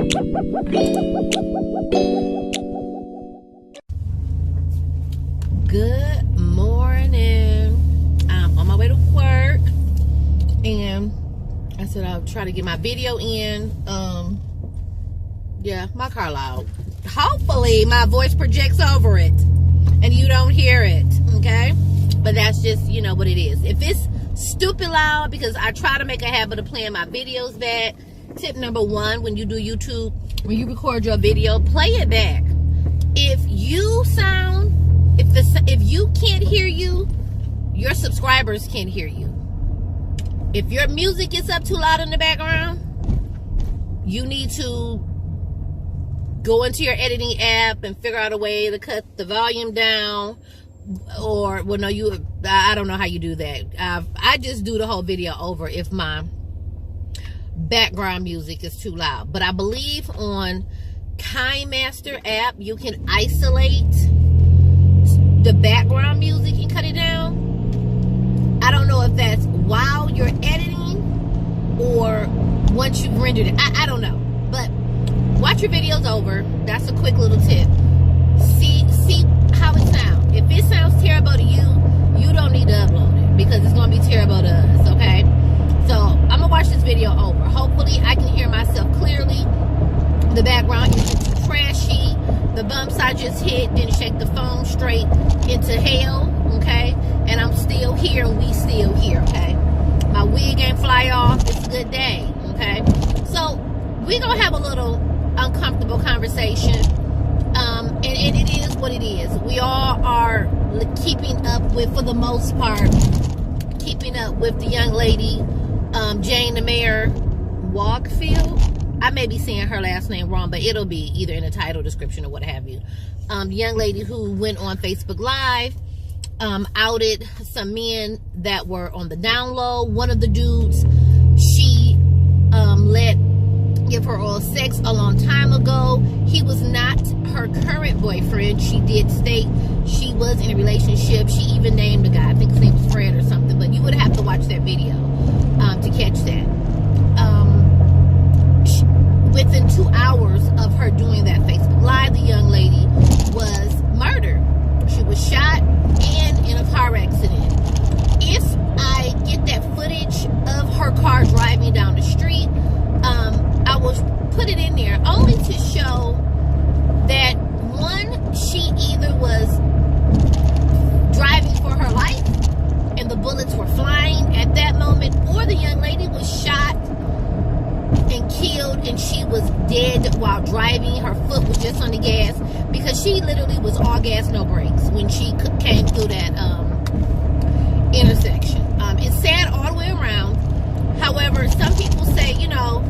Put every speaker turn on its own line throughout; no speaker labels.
Good morning. I'm on my way to work, and I said I'll try to get my video in. Yeah, my car loud. Hopefully my voice projects over it and you don't hear it, okay? But that's just, you know what it is. If it's stupid loud, because I try to make a habit of playing my videos back. Tip number one, when you do YouTube, when you record your video, play it back. If you sound, if you can't hear you, your subscribers can't hear you. If your music is up too loud in the background, you need to go into your editing app and figure out a way to cut the volume down. Or, well, no, I don't know how you do that. I just do the whole video over if my background music is too loud. But I believe on KineMaster app, you can isolate the background music and cut it down. I don't know if that's while you're editing or once you've rendered it. I don't know. But watch your videos over. That's a quick little tip. See how it sounds. If it sounds terrible to you, you don't need to upload it because it's going to be terrible to us, okay? So I'm going to watch this video over. Hopefully I can hear myself clearly. The background isn't too trashy. The bumps I just hit didn't shake the phone straight into hell, okay? And I'm still here and we still here, okay? My wig ain't fly off. It's a good day, okay? So we're going to have a little uncomfortable conversation. And it is what it is. We all are keeping up with, for the most part, keeping up with the young lady, TheMayor WAUGHFIELD. I may be saying her last name wrong, but it'll be either in the title, description, or what have you. The young lady who went on Facebook Live, outed some men that were on the down low. One of the dudes, she let give her oral sex a long time ago. He was not her current boyfriend. She did state she was in a relationship. She even named the guy. I think his name was Fred or something, but you would have to watch that video to catch that. Within 2 hours of her doing that Facebook Live, the young lady was murdered. She was shot and in a car accident. If I get that footage of her car driving down the street, I will put it in there only to show that, one, she either was driving for her life and the bullets were flying at that moment, or the young lady was shot and killed and she was dead while driving. Her foot was just on the gas because she literally was all gas, no brakes when she came through that intersection. It's sad all the way around. However, some people say, you know,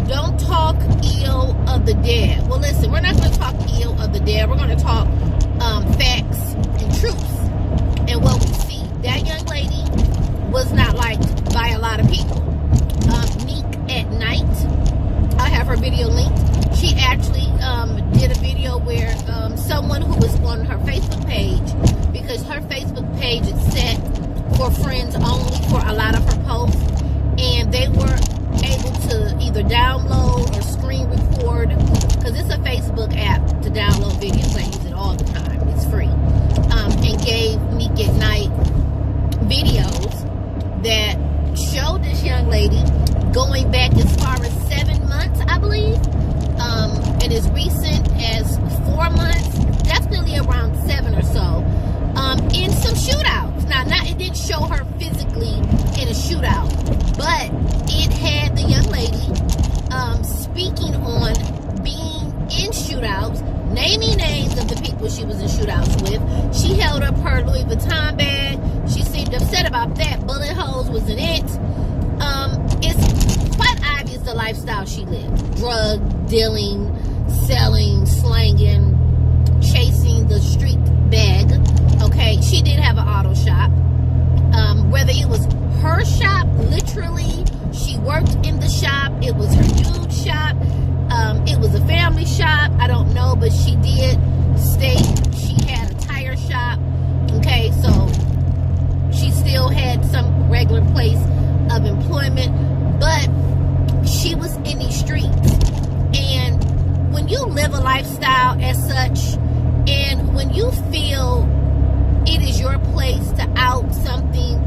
don't talk ill of the dead. Well, listen, we're not going to talk ill of the dead. We're going to talk facts and truths and what we see. That young lady was not liked by a lot of people. Neek at Night, I have her video linked. She actually did a video where someone who was on her Facebook page, because her Facebook page is set for friends only for a lot of her posts, and they were able to either download or screen record, because it's a Facebook app to download videos. I use it all the time. It's free. And gave Neek at Night videos that showed this young lady going back as far as 7 months, I believe, and as recent as 4 months, definitely around 7 or so, in some shootouts. Now, it didn't show her physically in a shootout, but it had the young lady speaking on being in shootouts, naming names of the people she was in shootouts with. She held up her Louis Vuitton bag. She seemed upset about that. Bullet holes wasn't it. It's quite obvious the lifestyle she lived. Drug dealing, selling, slanging, chasing the street bag. Okay, she did have an auto shop. Whether it was her shop, literally, she worked in the shop, it was her dude shop, it was a family shop, I don't know, but she did state she had a tire shop. Okay, so she still had some regular place of employment, but she was in these streets, and when you live a lifestyle as such, and when you feel it is your place to out something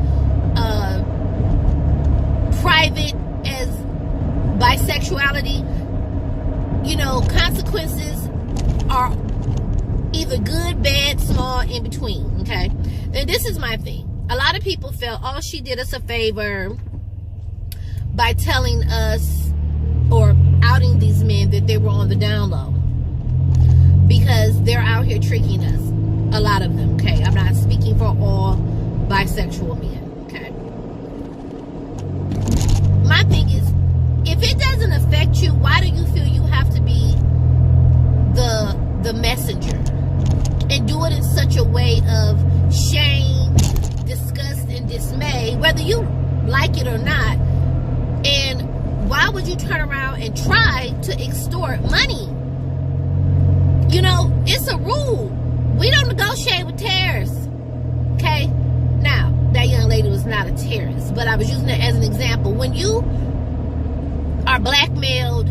private as bisexuality, you know, consequences are either good, bad, small, in between, okay? And this is my thing. A lot of people felt, oh, she did us a favor by telling us or outing these men that they were on the down low, because they're out here tricking us. A lot of them, okay? I'm not speaking for all bisexual men, okay? My thing is, if it doesn't affect you, why do you feel you have to be the messenger and do it in such a way of shame, disgust, and dismay, whether you like it or not? And why would you turn around and try to extort money? You know, it's a rule. We don't negotiate with terrorists, okay? Now, that young lady was not a terrorist, but I was using it as an example. When you are blackmailed,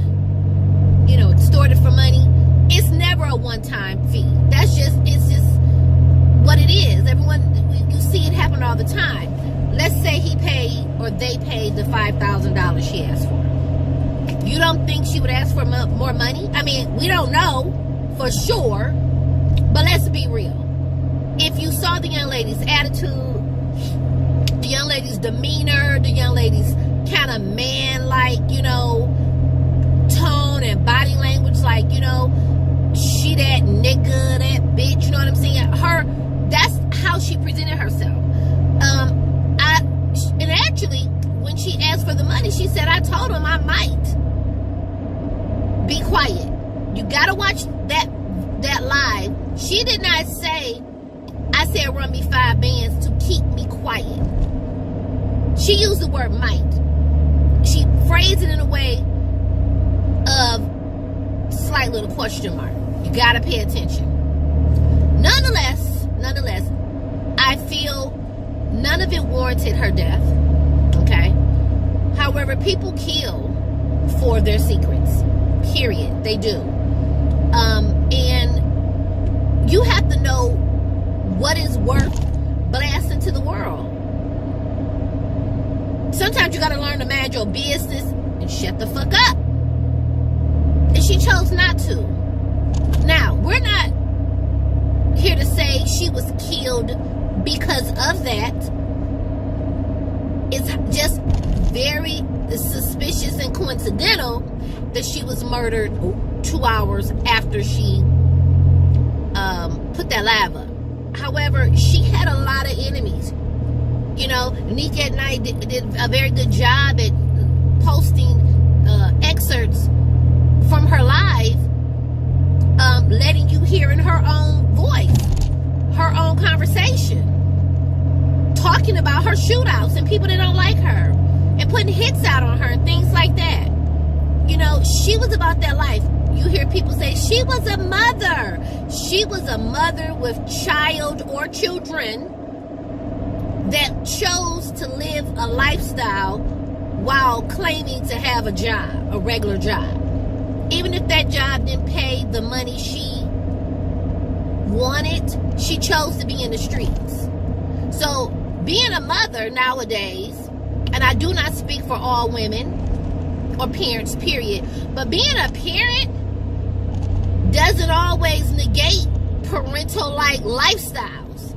you know, extorted for money, it's never a one-time fee. It's just what it is. Everyone, you see it happen all the time. Let's say he paid, or they paid the $5,000 she asked for. You don't think she would ask for more money? I mean, we don't know for sure, but let's be real. If you saw the young lady's attitude, the young lady's demeanor, the young lady's kind of man-like, you know, tone and body language, like, you know, she that nigga, that bitch, you know what I'm saying? That's how she presented herself. And actually, when she asked for the money, she said, I told him I might. Be quiet. You gotta watch that live. She did not say, I said run me 5 bands to keep me quiet. She used the word might. She phrased it in a way of slight little question mark. You gotta pay attention. Nonetheless, I feel none of it warranted her death. Okay? However, people kill for their secrets. Period. They do. And you have to know what is worth blasting to the world. Sometimes you gotta learn to manage your business and shut the fuck up. And she chose not to. Now, we're not here to say she was killed because of that. It's just very suspicious and coincidental that she was murdered 2 hours after she put that live up. However, she had a lot of enemies. You know, Nick at Night did a very good job at posting excerpts from her live, letting you hear in her own voice, her own conversation, talking about her shootouts and people that don't like her, and putting hits out on her and things like that. You know, she was about that life. You hear people say she was a mother. She was a mother with child or children that chose to live a lifestyle while claiming to have a job, a regular job. Even if that job didn't pay the money she wanted, she chose to be in the streets. So being a mother nowadays, and I do not speak for all women or parents, period, but being a parent doesn't always negate parental-like lifestyles.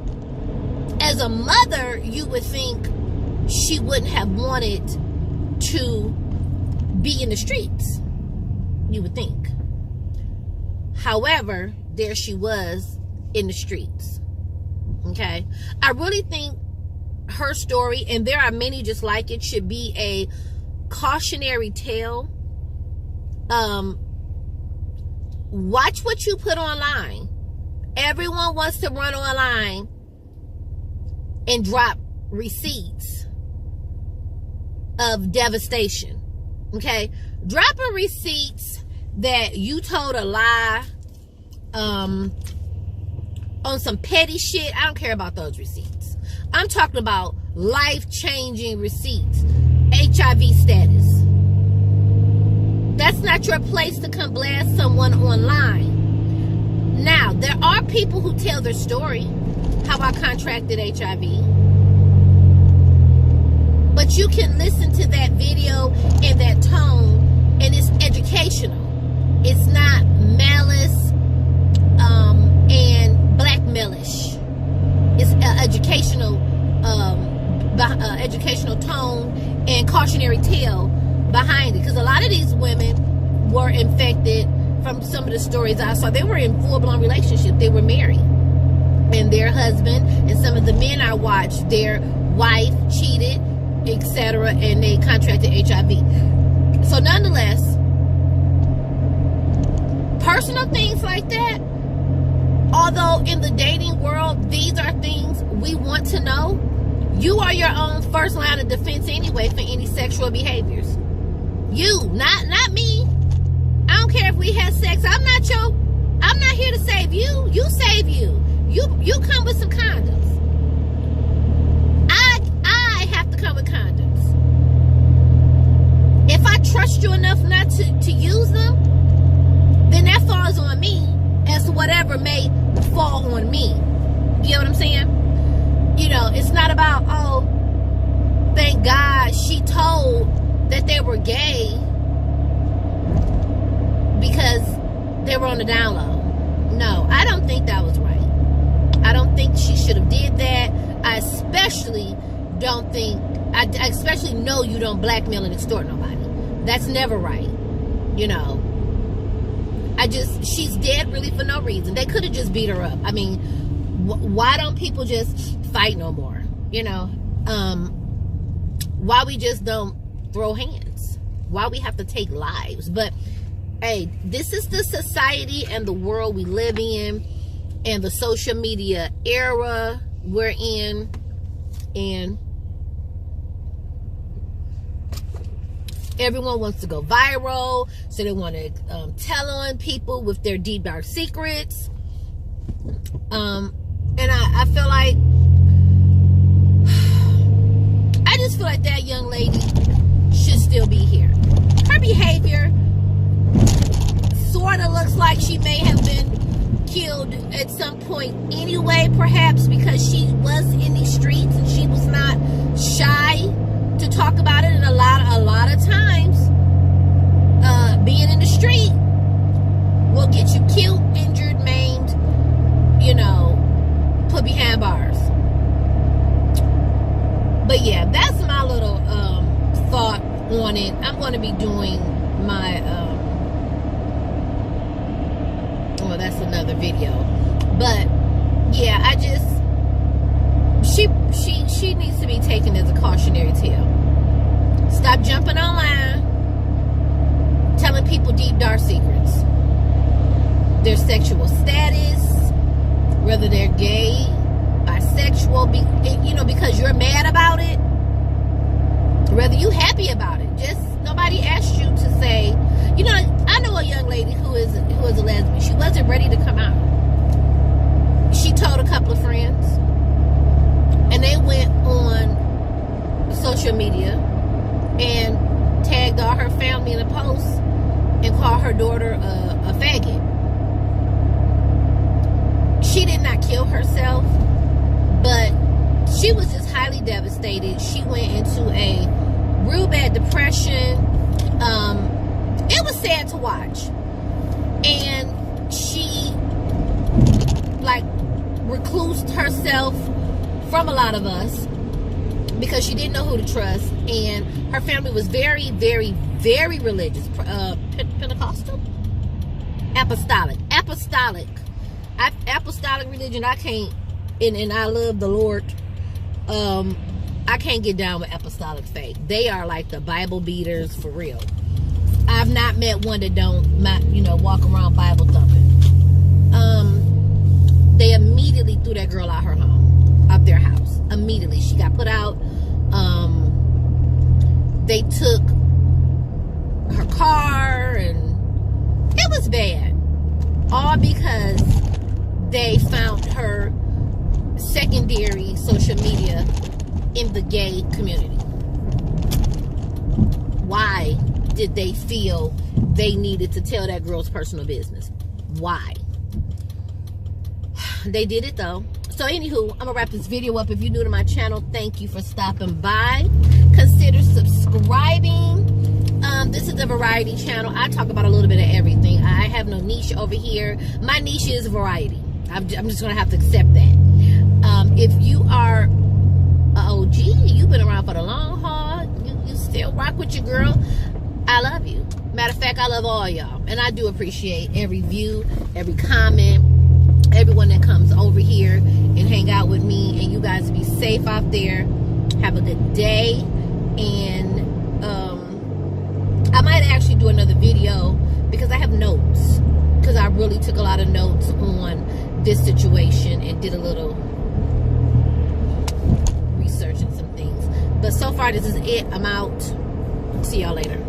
As a mother, you would think she wouldn't have wanted to be in the streets. You would think. However, there she was in the streets. Okay? I really think her story, and there are many just like it, should be a cautionary tale. Watch what you put online. Everyone wants to run online and drop receipts of devastation. Okay? Dropping receipts that you told a lie on some petty shit, I don't care about those receipts. I'm talking about life-changing receipts. HIV status, That's not your place to come blast someone online. Now, there are people who tell their story, how I contracted HIV. But you can listen to that video and that tone, and it's educational. It's not malice and blackmailish. It's educational tone and cautionary tale behind it. Because a lot of these women were infected from some of the stories I saw. They were in full-blown relationship. They were married. And their husband and some of the men I watched, their wife cheated, etc., and they contracted HIV. So nonetheless, personal things like that, although in the dating world, these are things we want to know, you are your own first line of defense anyway for any sexual behaviors. You, not me. I don't care if we had sex. I'm not here to save you. You save you. You come with some condoms. I have to come with condoms. If I trust you enough not to use them, then that falls on me as to whatever may fall on me. You know what I'm saying? You know, it's not about, oh, thank God she told that they were gay because they were on the down low. No, I don't think that was right. I don't think she should have did that. I especially know you don't blackmail and extort nobody. That's never right. You know, she's dead really for no reason. They could have just beat her up. I mean, why don't people just fight no more? You know, why we just don't throw hands? Why we have to take lives? But hey, this is the society and the world we live in, and the social media era we're in, and everyone wants to go viral, so they want to tell on people with their deep dark secrets. And I feel like, I just feel like that young lady should still be here. Her behavior sort of looks like she may have been killed at some point anyway, perhaps because she was in these streets and she was not shy to talk about it. And a lot of times, being in the street will get you killed, injured, maimed, you know, put behind bars. But yeah, that's my little thought on it. I'm going to be doing my well, that's another video. But yeah, she needs to be taken as a cautionary tale. Stop jumping online, telling people deep dark secrets, their sexual status, whether they're gay, bisexual, you know, because you're mad about it, whether you happy about it. Just nobody asked you to say, you know, I know a young lady who is a lesbian. She wasn't ready to come out. She told a couple of friends, and they went on social media and tagged all her family in a post and called her daughter a faggot. She did not kill herself, but she was just highly devastated. She went into a real bad depression. It was sad to watch. And she like reclused herself from a lot of us because she didn't know who to trust. And her family was very, very, very religious. Pentecostal? Apostolic religion. I can't, and I love the Lord. I can't get down with apostolic faith. They are like the Bible beaters for real. I've not met one that don't, you know, walk around Bible thumping. They immediately threw that girl out her home, out their house. Immediately, she got put out. They took her car, and it was bad. All because they found her secondary social media in the gay community. Why did they feel they needed to tell that girl's personal business. Why? They did it though. So anywho, I'm gonna wrap this video up. If you're new to my channel, thank you for stopping by. Consider subscribing. This is a variety channel. I talk about a little bit of everything. I have no niche over here. My niche is variety. I'm just gonna have to accept that. If you are a OG, you've been around for the long haul, you still rock with your girl, I love you. Matter of fact, I love all y'all. And I do appreciate every view, every comment, everyone that comes over here and hang out with me. And you guys be safe out there. Have a good day. And I might actually do another video because I have notes. Because I really took a lot of notes on this situation and did a little research and some things. But so far, this is it. I'm out. See y'all later.